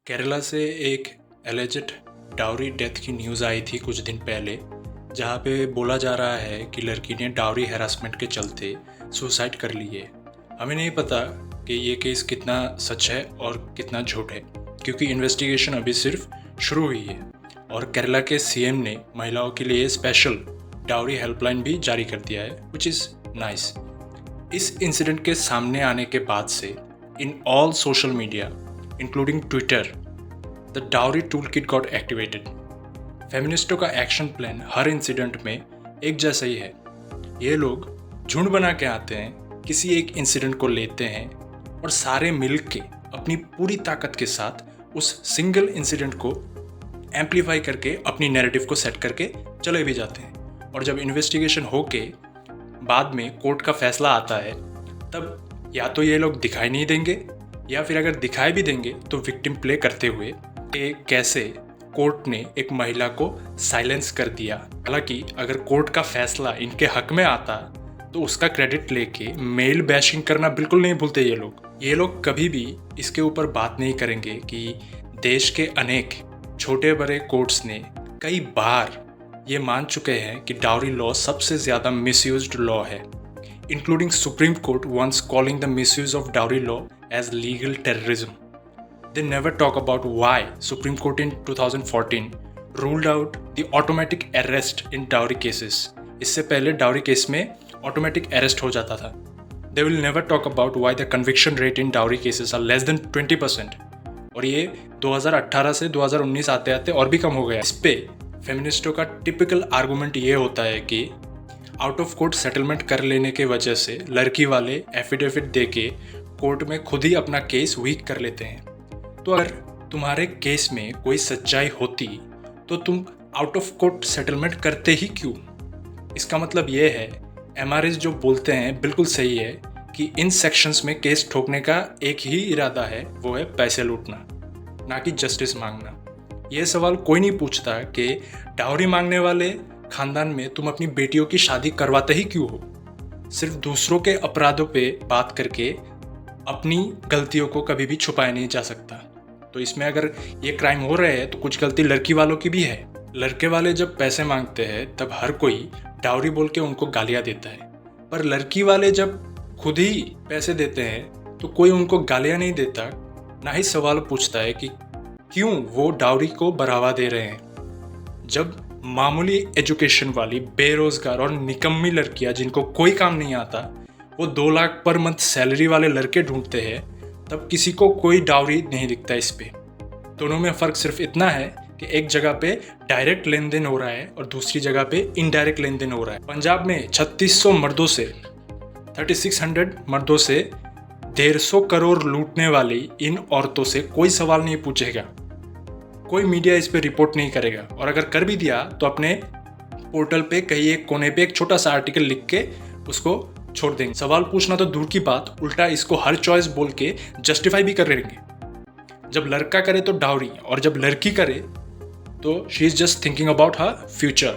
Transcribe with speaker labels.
Speaker 1: केरला से एक alleged dowry death की न्यूज़ आई थी कुछ दिन पहले, जहाँ पे बोला जा रहा है कि लड़की ने डाउरी हैरासमेंट के चलते सुसाइड कर ली है। हमें नहीं पता कि ये केस कितना सच है और कितना झूठ है, क्योंकि इन्वेस्टिगेशन अभी सिर्फ शुरू हुई है और केरला के सीएम ने महिलाओं के लिए स्पेशल डाउरी हेल्पलाइन भी जारी कर दिया है, विच इज़ नाइस। इस इंसिडेंट के सामने आने के बाद से in all social media including Twitter, the dowry tool kit got activated. फेमिनिस्टों का एक्शन प्लान हर इंसिडेंट में एक जैसा ही है। ये लोग झुंड बना के आते हैं, किसी एक इंसिडेंट को लेते हैं और सारे मिल के अपनी पूरी ताकत के साथ उस सिंगल इंसिडेंट को एम्पलीफाई करके अपनी नैरेटिव को सेट करके चले भी जाते हैं। और जब इन्वेस्टिगेशन होके बाद में कोर्ट का फैसला आता है, तब या तो ये लोग दिखाई नहीं देंगे, या फिर अगर दिखाई भी देंगे तो विक्टिम प्ले करते हुए कि कैसे कोर्ट ने एक महिला को साइलेंस कर दिया। हालांकि अगर कोर्ट का फैसला इनके हक में आता तो उसका क्रेडिट लेके मेल बैशिंग करना बिल्कुल नहीं भूलते ये लोग कभी भी इसके ऊपर बात नहीं करेंगे कि देश के अनेक छोटे बड़े कोर्ट्स ने कई बार ये मान चुके हैं कि डाउरी लॉ सबसे ज़्यादा मिसयूज्ड लॉ है, including Supreme Court once calling the misuse of dowry law as legal terrorism. They never talk about why Supreme Court in 2014 ruled out the automatic arrest in dowry cases. इससे पहले dowry case में automatic arrest हो जाता था। They will never talk about why the conviction rate in dowry cases are less than 20%. और ये 2018 से 2019 आते आते और भी कम हो गया। इस पे फेमिनिस्टों का टिपिकल आर्गूमेंट ये होता है कि आउट ऑफ कोर्ट सेटलमेंट कर लेने के वजह से लड़की वाले एफिडेविट दे के कोर्ट में खुद ही अपना केस वीक कर लेते हैं। तो अगर तुम्हारे केस में कोई सच्चाई होती तो तुम आउट ऑफ कोर्ट सेटलमेंट करते ही क्यों? इसका मतलब ये है, एमआरएस जो बोलते हैं बिल्कुल सही है कि इन सेक्शंस में केस ठोकने का एक ही इरादा है, वो है पैसे लूटना, ना कि जस्टिस मांगना। ये सवाल कोई नहीं पूछता कि डाउरी मांगने वाले खानदान में तुम अपनी बेटियों की शादी करवाते ही क्यों हो? सिर्फ दूसरों के अपराधों पे बात करके अपनी गलतियों को कभी भी छुपाया नहीं जा सकता। तो इसमें अगर ये क्राइम हो रहे हैं तो कुछ गलती लड़की वालों की भी है। लड़के वाले जब पैसे मांगते हैं तब हर कोई डाउरी बोल के उनको गालियाँ देता है, पर लड़की वाले जब खुद ही पैसे देते हैं तो कोई उनको गालियाँ नहीं देता, ना ही सवाल पूछता है कि क्यों वो डाउरी को बढ़ावा दे रहे हैं। जब मामूली एजुकेशन वाली बेरोजगार और निकम्मी लड़कियां जिनको कोई काम नहीं आता वो 2 लाख पर मंथ सैलरी वाले लड़के ढूंढते हैं, तब किसी को कोई डाउरी नहीं दिखता। इस पे दोनों में फ़र्क सिर्फ इतना है कि एक जगह पे डायरेक्ट लेन देन हो रहा है और दूसरी जगह पे इनडायरेक्ट लेन देन हो रहा है। पंजाब में 3600 मर्दों से 3600 मर्दों से 150 करोड़ लूटने वाली इन औरतों से कोई सवाल नहीं पूछेगा, कोई मीडिया इस पे रिपोर्ट नहीं करेगा, और अगर कर भी दिया तो अपने पोर्टल पे कहीं एक कोने पे एक छोटा सा आर्टिकल लिख के उसको छोड़ देंगे। सवाल पूछना तो दूर की बात, उल्टा इसको हर चॉइस बोल के जस्टिफाई भी कर लेंगे। जब लड़का करे तो डाउरी, और जब लड़की करे तो she is just thinking about her future.